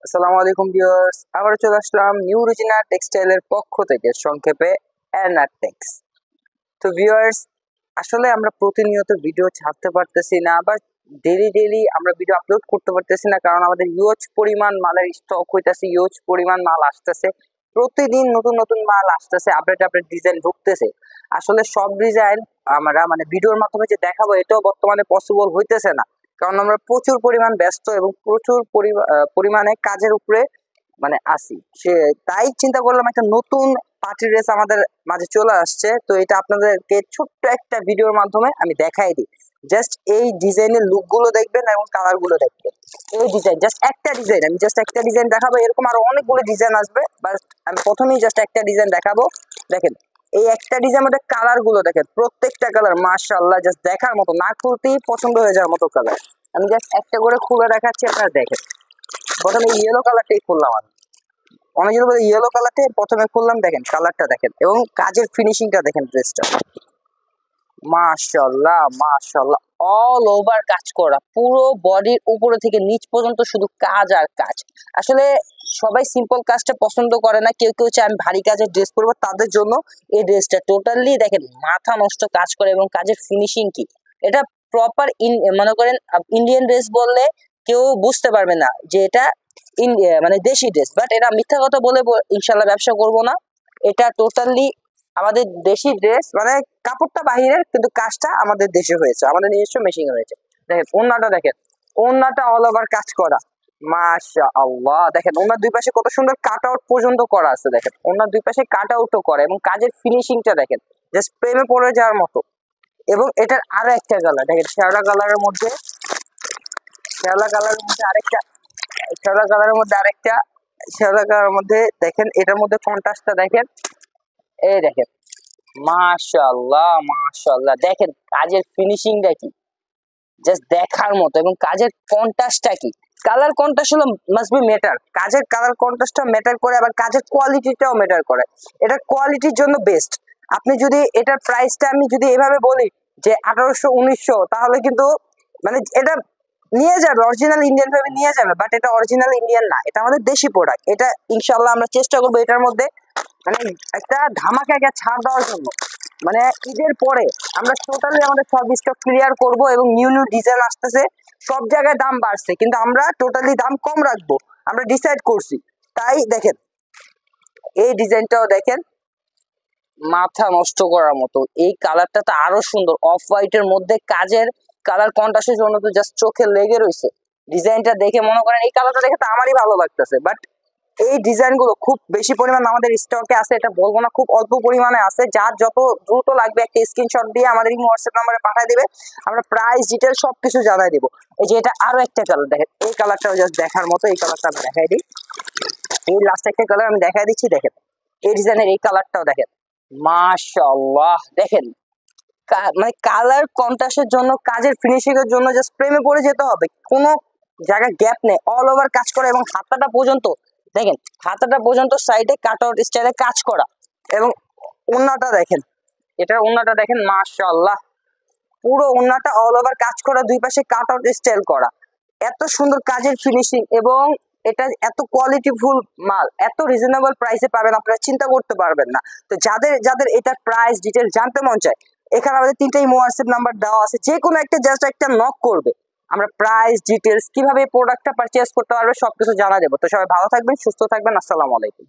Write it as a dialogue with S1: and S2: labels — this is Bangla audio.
S1: আসসালামু আলাইকুম ভিউয়ার্স, আবার চলে আসলাম নিউ রুজিনা টেক্সটাইলের পক্ষ থেকে, সংক্ষেপে এনারটেক্স। তো ভিউয়ার্স, আসলে আমরা প্রতিনিয়ত ভিডিও ছাড়তে পারতেছি না, বা ডেলি আমরা ভিডিও আপলোড করতে পারতেছি না, কারণ আমাদের ইউজ পরিমাণ মালের স্টক হইতেছে, ইউজ পরিমাণ মাল আসতেছে, প্রতিদিন নতুন নতুন মাল আসতেছে, আপডেট ডিজাইন ঢুকতেছে। আসলে সব ডিজাইন আমরা মানে ভিডিওর মাধ্যমে যে দেখাবো এটাও বর্তমানে পসিবল হইতেছে না, কারণ আমরা প্রচুর পরিমাণ ব্যস্ত এবং প্রচুর পরিমাণে কাজের উপরে মানে আসি। তাই চিন্তা করলাম একটা নতুন পার্টি ড্রেস আমাদের মাঝে চলে আসছে, তো এটা আপনাদেরকে ছোট্ট একটা ভিডিওর মাধ্যমে আমি দেখাই দিই। জাস্ট এই ডিজাইনের লুক গুলো দেখবেন এবং কালার গুলো দেখবেন। এই ডিজাইন জাস্ট একটা ডিজাইন, আমি জাস্ট একটা ডিজাইন দেখাবো, এরকম আরো অনেকগুলো ডিজাইন আসবে, বাট আমি প্রথমেই জাস্ট একটা ডিজাইন দেখাবো। দেখেন এই একটা ডিজাইন মধ্যে কালার গুলো দেখেন, প্রত্যেকটা কালার মাশাআল্লাহ জাস্ট দেখার মতো, না খুলতেই পছন্দ হয়ে যাওয়ার মতো কালার। আমি জাস্ট একটা করে খুলে দেখাচ্ছি, আপনারা দেখেন। প্রথমে ইয়েলো কালারটাই খুললাম আমি, অনেকজন বলে ইয়েলো কালারটা প্রথমে খুললাম, দেখেন কালারটা দেখেন এবং কাজের ফিনিশিংটা দেখেন ড্রেসটা, মাশাআল্লাহ মাশাআল্লাহ। অল ওভার কাজ করা, পুরো বডির উপরে থেকে নিচ পর্যন্ত শুধু কাজ আর কাজ। আসলে সবাই সিম্পল কাজটা পছন্দ করে না, কেউ কেউ চায় আমি ভারী কাজের ড্রেস পরবো, তাদের জন্য এই ড্রেসটা টোটালি দেখেন মাথা নষ্ট কাজ করে এবং কাজের ফিনিশিং কি, এটা প্রপার মনে করেন ইন্ডিয়ান ড্রেস বললে কেউ বুঝতে পারবে না যে এটা মানে দেশি ড্রেস, বাট এটা মিথ্যা কথা বলে ইনশাল্লাহ ব্যবসা করব না। এটা টোটালি আমাদের দেশি ড্রেস, মানে কাপড়টা বাহিরের কিন্তু কাজটা আমাদের দেশে হয়েছে, আমাদের নিজস্ব মেশিন হয়েছে। দেখেন ওন্নাটা দেখেন, ওন্নাটা অল ওভার কাজ করা, মাশাআল্লাহ। দেখেন ওনার দুই পাশে কত সুন্দর কাট আউট পর্যন্ত করা আছে, দেখেন ওনার দুই পাশে কাট আউটও করে এবং কাজের ফিনিশিংটা দেখেন জাস্ট প্রেমে পড়ে যাওয়ার মতো। এবং এটার আরো একটা কালার দেখেন, শ্যাওলা কালারের মধ্যে, শ্যাওলা কালারের মধ্যে আরেকটা, শ্যাওলা কালারের মধ্যে আরেকটা, শ্যাওলা কালারের মধ্যে দেখেন, এটার মধ্যে কন্ট্রাস্টটা দেখেন, এই দেখেন মাশাআল্লাহ মাশাআল্লাহ। দেখেন কাজের ফিনিশিংটা কি, জাস্ট দেখার মতো, এবং কাজের কন্ট্রাস্টটা কি, কালার কন্ট্রাস্ট হলো মাস্ট বি ম্যাটার, কাজের কালার কন্ট্রাস্টটা ম্যাটার করে, আবার কাজের কোয়ালিটিটাও ম্যাটার করে। এটা কোয়ালিটির জন্য বেস্ট। আপনি যদি এটার প্রাইসটা আমি যদি এভাবে বলি যে 1800 1900, তাহলে কিন্তু মানে এটা নিয়ে যাবে, অরিজিনাল ইন্ডিয়ান ভাবে নিয়ে যাবে, বাট এটা অরিজিনাল ইন্ডিয়ান না, এটা আমাদের দেশি প্রোডাক্ট। এটা ইনশাআল্লাহ আমরা চেষ্টা করবো এটার মধ্যে মানে একটা ধামাকা একটা ছাড় দেওয়ার জন্য। মানে ঈদের পরে আমরা টোটালি আমাদের সব স্টক ক্লিয়ার করব এবং নিউ ডিজাইন আসতেছে, সব জায়গায় দাম বাড়ছে কিন্তু আমরা টোটালি দাম কম রাখবো, আমরা ডিসাইড করছি। তাই দেখেন এই ডিজাইনটাও দেখেন, মাথা নষ্ট করার মতো। এই কালারটা তো আরো সুন্দর, অফ হোয়াইটের মধ্যে কাজের কালার কন্ট্রাস্টের জন্য তো জাস্ট চোখে লেগে রয়েছে। ডিজাইনটা দেখে মনে করেন এই কালারটা দেখে তো আমারই ভালো লাগতেছে, বাট এই ডিজাইন গুলো খুব বেশি পরিমাণ আমাদের স্টকে আছে, এটা বলবো না, খুব অল্প পরিমাণে আছে। যার যত দ্রুত লাগবে একটা স্ক্রিনশট দিয়ে আমাদের হোয়াটসঅ্যাপ নাম্বারে পাঠিয়ে দিবে, আমরা প্রাইস ডিটেল সবকিছু জানাই দিব। এই যে এটা আরো একটা কালার দেখেন, এই কালারটাও জাস্ট দেখার মতো, এই কালারটা আমি দেখাই দিই। এই লাস্ট একটা কালার আমি দেখাই দিচ্ছি, দেখেন এই ডিজাইনের এই কালারটাও দেখেন, মাশাআল্লাহ। দেখেন মানে কালার কন্ট্রাস্টের জন্য, কাজের ফিনিশিং এর জন্য জাস্ট প্রেমে পড়ে যেতে হবে, কোনো জায়গায় গ্যাপ নেই, অল ওভার কাজ করা এবং হাতাটা পর্যন্ত দেখেন, হাতাটা পর্যন্ত সাইডে কাট আউট স্টাইলে কাজ করা। এবং ওন্নাটা দেখেন, এটার ওন্নাটা দেখেন মাশাআল্লাহ, পুরো ওন্নাটা অল ওভার কাজ করা, দুই পাশে কাট আউট স্টাইল করা, এত সুন্দর কাজের ফিনিশিং, এবং এটা এত কোয়ালিটিফুল মাল এত রিজনেবল প্রাইসে পাবেন, আপনারা চিন্তা করতে পারবেন না। তো যাদের যাদের এটার প্রাইস ডিটেল জানতে মন চায়, এখানে আমাদের তিনটাই হোয়াটসঅ্যাপ নাম্বার দেওয়া আছে, যে কোনো একটা জাস্ট একটা নক করবে, আমরা প্রাইস ডিটেলস কিভাবে প্রোডাক্টটা পারচেজ করতে পারবে সবকিছু জানা দেবো। তো সবাই ভালো থাকবেন, সুস্থ থাকবেন, আসসালামু আলাইকুম।